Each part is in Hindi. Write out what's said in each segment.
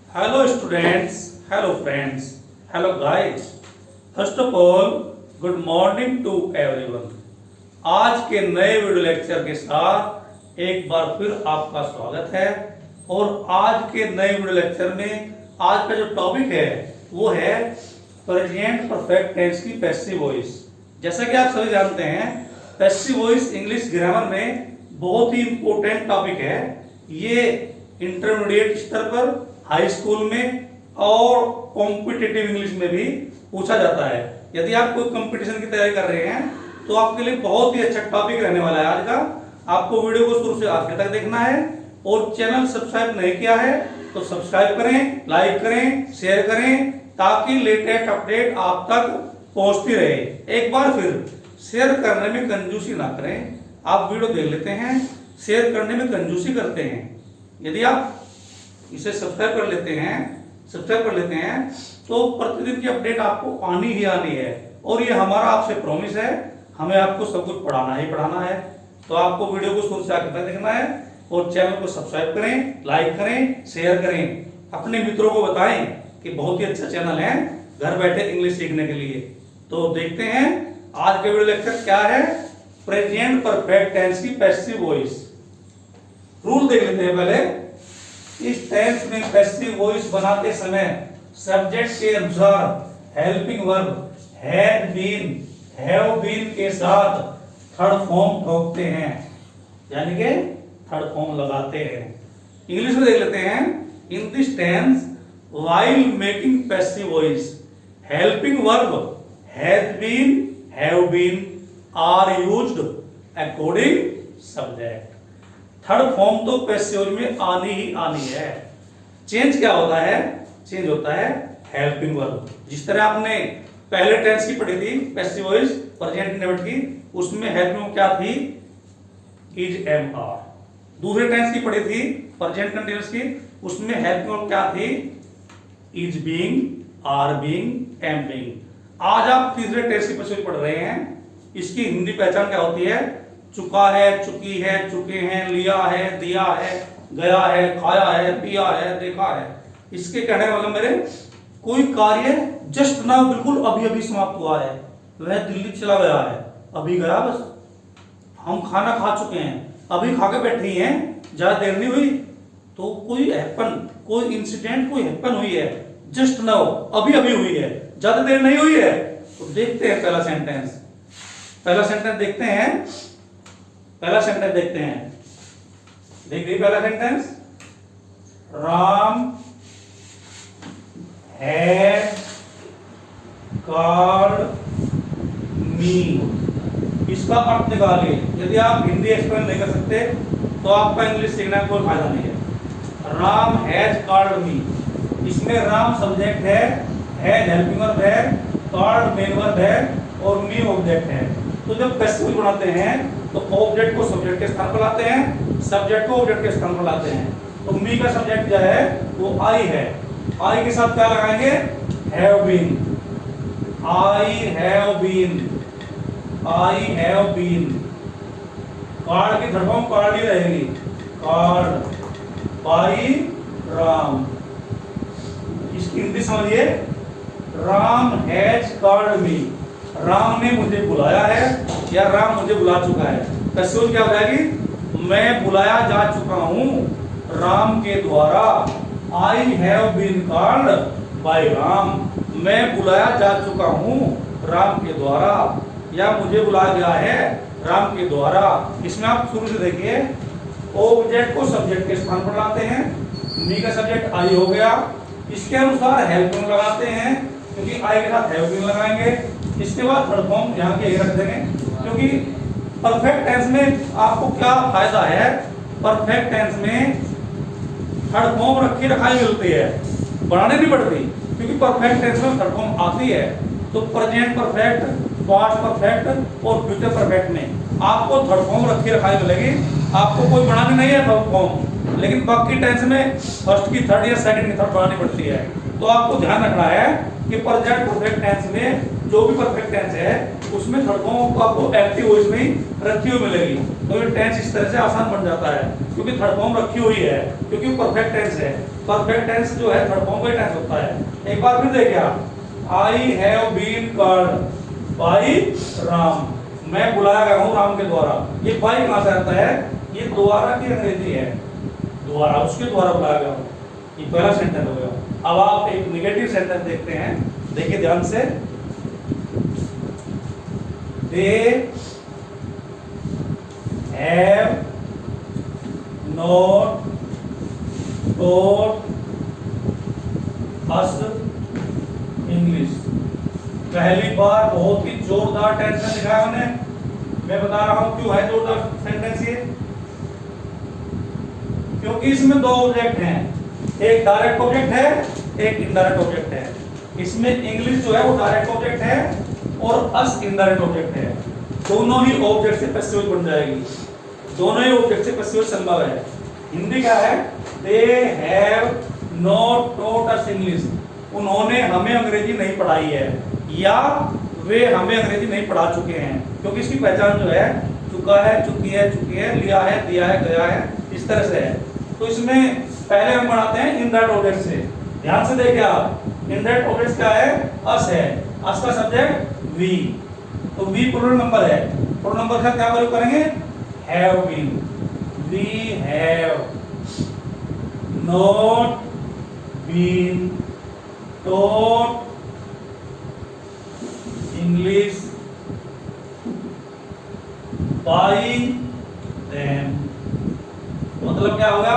Hello students, hello friends, hello guys. First of all, good morning to everyone. आज के नए वीडियो लेक्चर के साथ एक बार फिर आपका स्वागत है। और आज के नए वीडियो लेक्चर में आज का जो टॉपिक है वो है प्रेजेंट परफेक्ट टेंस की पैसिव वॉइस। जैसा कि आप सभी जानते हैं, पैसिव वॉइस इंग्लिश ग्रामर में बहुत ही इंपॉर्टेंट टॉपिक है। ये इंटरमीडिएट स्तर पर, हाई स्कूल में और कॉम्पिटिटिव इंग्लिश में भी पूछा जाता है। यदि आप कोई कंपटीशन की तैयारी कर रहे हैं तो आपके लिए बहुत ही अच्छा टॉपिक रहने वाला है आज का। आपको वीडियो को शुरू से आखिर तक देखना है और चैनल सब्सक्राइब नहीं किया है तो सब्सक्राइब करें, लाइक करें, शेयर करें ताकि लेटेस्ट अपडेट आप तक पहुंचती रहे। एक बार फिर शेयर करने में कंजूसी ना करें। आप वीडियो देख लेते हैं, शेयर करने में कंजूसी करते हैं। यदि आप इसे सब्सक्राइब कर लेते हैं तो प्रतिदिन की अपडेट आपको आनी ही आनी है। और ये हमारा आपसे प्रॉमिस है, हमें आपको सब कुछ पढ़ाना ही पढ़ाना है। तो आपको वीडियो को शुरू से आखिर तक देखना है और चैनल को सब्सक्राइब करें, लाइक करें, शेयर करें, अपने मित्रों को बताएं कि बहुत ही अच्छा चैनल है घर बैठे इंग्लिश सीखने के लिए। तो देखते हैं आज के वीडियो लेक्चर क्या है, प्रेजेंट परफेक्ट टेंस की पैसिव वॉइस। रूल देख लेते हैं पहले। इस टेंस में पैसिव वॉइस बनाते समय सब्जेक्ट के अनुसार helping verb had been, have been के साथ थर्ड फॉर्म ठोकते हैं, यानी कि थर्ड फॉर्म लगाते हैं। इंग्लिश में देख लेते हैं। In this tense while making passive voice helping verb has been, have been are used according subject. Third form तो पैसिव वॉइस में आनी ही आनी है। चेंज क्या होता है? चेंज होता है हेल्पिंग वर्ब। जिस तरह आपने पहले टेंस की पढ़ी थी पैसिव वॉइस प्रेजेंट इंडेफिनिट की, उसमें हेल्पिंग वर्ब क्या थी? Is, am, are. दूसरे टेंस की पढ़ी थी प्रेजेंट कंटीन्यूअस की, उसमें हेल्पिंग वर्ब क्या थी? Is being, are being, am being. आज आप तीसरे टेंस की पैसिव पढ़ रहे हैं। इसकी हिंदी पहचान क्या होती है? चुका है, चुकी है, चुके हैं, लिया है, दिया है, गया है, खाया है, पिया है, देखा है। इसके कहने का मतलब मेरे कोई कार्य जस्ट नाउ बिल्कुल अभी अभी समाप्त हुआ है। वह दिल्ली चला गया है, अभी गया बस। हम खाना खा चुके हैं, अभी खा के बैठे हैं, ज्यादा देर नहीं हुई। तो कोई हैपन, कोई इंसिडेंट, कोई हैपन हुई है जस्ट नाउ, अभी अभी हुई है, ज्यादा देर नहीं हुई है। तो देखते हैं पहला सेंटेंस। देखते हैं। देख रही पहला sentence? Ram had called me. इसका अर्थ निकालिए। यदि आप हिंदी एक्सप्लेन नहीं कर सकते तो आपका इंग्लिश सीखने का कोई फायदा नहीं है। राम हैज कॉल्ड मी, इसमें राम सब्जेक्ट है, हैज हेल्पिंग वर्ब है, कॉल्ड मेन वर्ब है और मी ऑब्जेक्ट है। तो जब पैसिव बनाते हैं तो ऑब्जेक्ट को सब्जेक्ट के स्थान पर लाते हैं, सब्जेक्ट को ऑब्जेक्ट के स्थान पर लाते हैं। तो मी का सब्जेक्ट जो है वो आई है। आई के साथ क्या लगाएंगे? Have been. I have been, I have been. Called की थर्ड फॉर्म कार्ड ही रहेगी, कार्ड बाई राम। इसकी हिंदी समझिए, Ram has called me. Ram ने मुझे बुलाया है या राम मुझे बुला चुका है। पैसिव क्या हो जाएगी? मैं बुलाया जा चुका हूं राम के द्वारा। I have been called by Ram, मैं बुलाया जा चुका हूं राम के द्वारा, या मुझे बुलाया गया है राम के द्वारा। इसमें आप शुरू से देखिए, ऑब्जेक्ट को सब्जेक्ट के स्थान पर लाते हैं। मी का सब्जेक्ट आई हो गया, इसके अनुसार हेल्पिंग लगाते हैं क्योंकि आई के साथ हेल्पिंग लगाएंगे। इसके बाद थर्ड फॉर्म यहाँ के रख देंगे क्योंकि परफेक्ट टेंस में आपको क्या फायदा है? परफेक्ट टेंस में थर्ड फॉर्म रखी रखाई मिलती है, बनानी नहीं पड़ती क्योंकि परफेक्ट टेंस में थर्ड फॉर्म आती है। तो प्रेजेंट परफेक्ट, पास्ट परफेक्ट और फ्यूचर परफेक्ट में आपको थर्ड फॉर्म रखी रखाई मिलेगी। आपको कोई बनानी नहीं है थर्ड फॉर्म, लेकिन बाकी टेंस में फर्स्ट की थर्ड या सेकंड की थर्ड बनानी पड़ती है। तो आपको ध्यान रखना है कि प्रेजेंट परफेक्ट टेंस में जो भी परफेक्ट टेंस है उसमें थर्ड फॉर्म को आपको एक्टिव वॉइस में ही रखी हुई मिलेगी। तो ये टेंस इस तरह से आसान बन जाता है क्योंकि थर्ड फॉर्म रखी हुई है, क्योंकि परफेक्ट टेंस है। परफेक्ट टेंस जो है थर्ड फॉर्म का टेंस होता है। एक बार फिर देखिए आप, I have been called by Ram, मैं बुलाया गया हूँ राम के द्वारा। ये बाय कहां से आता है? ये द्वारा की अंग्रेजी है, द्वारा, उसके द्वारा बुलाया गया हूँ। ये पहला सेंटेंस हो गया। अब आप एक नेगेटिव सेंटेंस देखते हैं, देखिए ध्यान से। They have not taught us English। पहली बार बहुत ही जोरदार टेंशन दिखाया उन्हें। मैं बता रहा हूं क्यों है जोरदार सेंटेंस ये, क्योंकि इसमें दो ऑब्जेक्ट हैं, एक डायरेक्ट ऑब्जेक्ट है, एक इनडायरेक्ट ऑब्जेक्ट है। इसमें इंग्लिश जो है वो डायरेक्ट ऑब्जेक्ट है और अस इनडायरेक्ट ऑब्जेक्ट है। दोनों ही ऑब्जेक्ट से पैसिव बन जाएगी, दोनों ही ऑब्जेक्ट से पैसिव संभव है। हिंदी क्या है? They have not taught us English, उन्होंने हमें अंग्रेजी नहीं पढ़ाई है, या वे हमें अंग्रेजी नहीं पढ़ा चुके हैं, क्योंकि इसकी पहचान जो है चुका है, चुकी है, लिया है, दिया है, गया है, इस तरह से है। तो इसमें पहले हम बढ़ाते हैं इनडायरेक्ट ऑब्जेक्ट से। ध्यान से देखिए आप, इनडायरेक्ट ऑब्जेक्ट क्या है? अस है, अस का सब्जेक्ट वी, तो वी प्लूरल नंबर है। प्लूरल नंबर का क्या प्रयोग करेंगे? Have been. We have not been taught English by them. मतलब क्या होगा?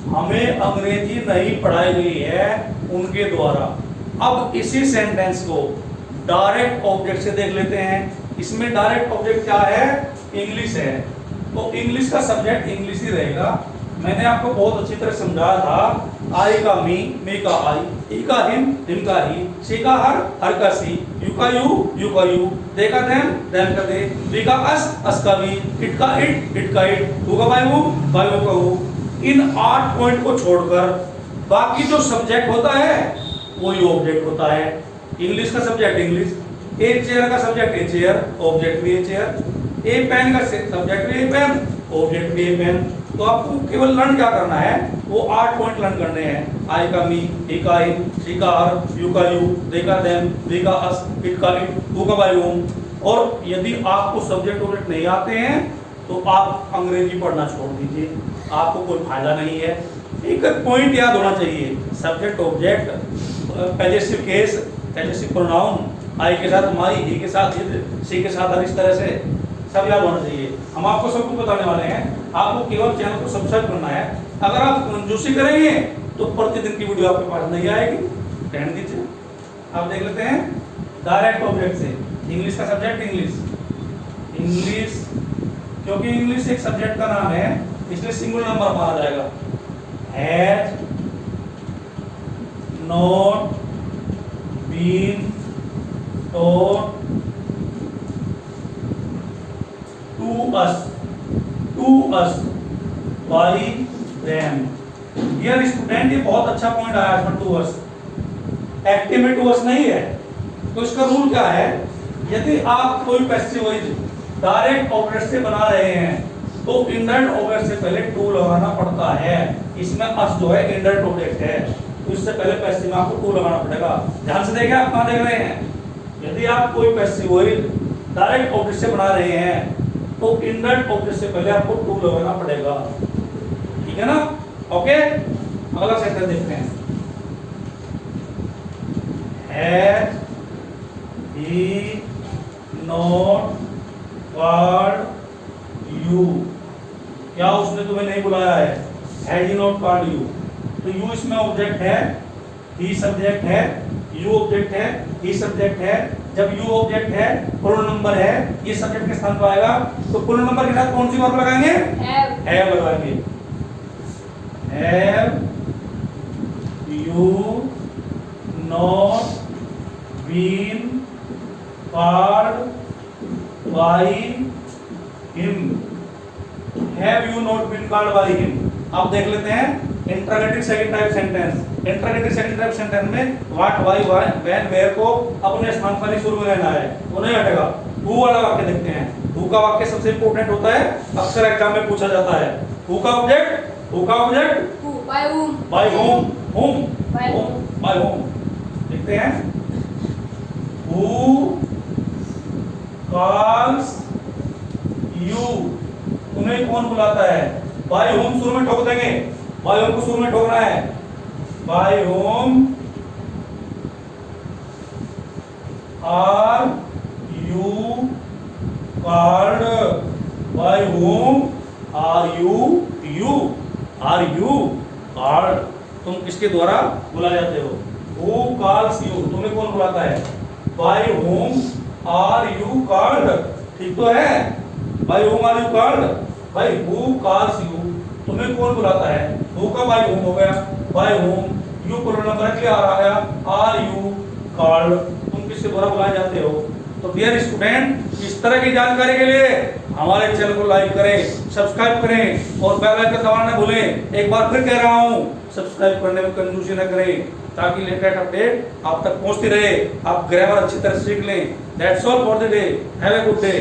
हमें अंग्रेजी नहीं पढ़ाई गई है उनके द्वारा। अब इसी सेंटेंस को डायरेक्ट ऑब्जेक्ट से देख लेते हैं। इसमें डायरेक्ट ऑब्जेक्ट क्या है? इंग्लिश है, तो इंग्लिश का सब्जेक्ट इंग्लिश ही रहेगा। मैंने आपको बहुत अच्छी तरह समझाया था। आई का मी का आई, ई का हिम का ही, सी का हर का सी, यू का यू का यू, दे का देम का दे, वी का अस का वी, इट का इट, हु का बाय वो का हु। इन 8 पॉइंट को छोड़कर बाकी जो सब्जेक्ट होता है वही ऑब्जेक्ट होता है। इंग्लिश का सब्जेक्ट इंग्लिश, ए चेयर का सब्जेक्ट ए चेयर, ऑब्जेक्ट भी ए चेयर, ए पेन का सब्जेक्ट भी ए पेन, ऑब्जेक्ट भी ए पेन। तो आपको केवल लर्न क्या करना है? वो 8 पॉइंट लर्न करने हैं। आई का मी, ई का इन, सी का हर, यू का यू, दे का देम, वी का अस, इट का इट, हु का बाय हुम। और यदि आपको सब्जेक्ट ऑब्जेक्ट नहीं आते हैं तो आप अंग्रेजी पढ़ना छोड़ दीजिए, आपको कोई फायदा नहीं है। एक पॉइंट याद होना चाहिए, subject object, possessive case, possessive pronoun, I के साथ माई, ही के साथ इट, सी के साथ हर, इस तरह से सब याद होना चाहिए। हम आपको सब कुछ बताने वाले हैं, आपको केवल चैनल को सब्सक्राइब करना है। अगर आप कंजूसी करेंगे तो प्रतिदिन की वीडियो आपके पास नहीं आएगी। रहने दीजिए, आप देख लेते हैं डायरेक्ट ऑब्जेक्ट से। इंग्लिश का सब्जेक्ट इंग्लिश, क्योंकि इंग्लिश एक सब्जेक्ट का नाम है इसलिए सिंगल नंबर माना जाएगा। Has not been taught to us by them. Dear student, ये बहुत अच्छा पॉइंट आया इसमें, टू अस। एक्टिव में टू अस नहीं है, तो इसका रूल क्या है? यदि आप कोई पैसिव वॉइस डायरेक्ट ऑब्जेक्ट से बना रहे हैं तो इनडायरेक्ट ऑब्जेक्ट से पहले टू लगाना पड़ता है। इसमें अस जो है इनडायरेक्ट ऑब्जेक्ट है, तो इससे पहले पैसिव में आपको टू लगाना पड़ेगा। ध्यान से देखिए, आप कहां देख रहे हैं? यदि आप कोई पैसिव वॉइस डायरेक्ट ऑब्जेक्ट से बना रहे हैं तो इनडायरेक्ट ऑब्जेक्ट से पहले आपको टू लगाना पड़ेगा। ठीक है ना? ओके, अगला सेंटेंस देखते हैं। Has he not called you, क्या उसने तुम्हें नहीं बुलाया है? Has he not called you, तो यू इसमें ऑब्जेक्ट है, ही सब्जेक्ट है, यू ऑब्जेक्ट है, ही सब्जेक्ट है। जब यू ऑब्जेक्ट है, प्लूरल नंबर है, ये सब्जेक्ट के स्थान पर आएगा, तो प्लूरल नंबर के साथ कौन सी वर्ब लगाएंगे? हैव लगाएंगे। Have you not been called by him, have you not been called by him. अब देख लेते हैं interrogative second type sentence. Interrogative second type sentence में व्हाट, व्हाई, व्हेन, वेयर को अपने स्थान पर ही शुरू में रहना है, वो नहीं हटेगा। हु वाला वाक्य देखते हैं। हु का वाक्य सबसे इंपॉर्टेंट होता है, अक्सर एग्जाम में पूछा जाता है। हु का ऑब्जेक्ट, हु का object Who? By whom? By whom, whom, By whom, whom? By whom. देखते हैं, हु कॉल्स यू, तुम्हें कौन बुलाता है। बाय होम शुरू में ठोक देंगे, बाय होम को शुरू में ठोकना है। By whom are you called, by whom are you, you are you called, तुम किसके द्वारा बुलाए जाते हो। हु कॉल्स यू, तुम्हें कौन बुलाता है। By whom are you called, ठीक तो है। By whom are you called, भाई हु कॉल्स यू, तुम्हें कौन बुलाता है। हु का बाय होम हो गया, by whom, you pronoun directly आ रहा है, आर यू कॉल्ड, तुम किसके द्वारा बुलाए जाते हो। तो डियर स्टूडेंट, इस तरह की जानकारी के लिए हमारे चैनल को लाइक करें, सब्सक्राइब करें और बेल आइकन दबाना न भूलें। एक बार फिर कह रहा हूं, सब्सक्राइब करने में कंजूसी न करें, ताकि लेटेस्ट अपडेट आप तक पहुंचती रहे, आप ग्रामर अच्छी तरह सीख लें। That's all for the day, have a good day.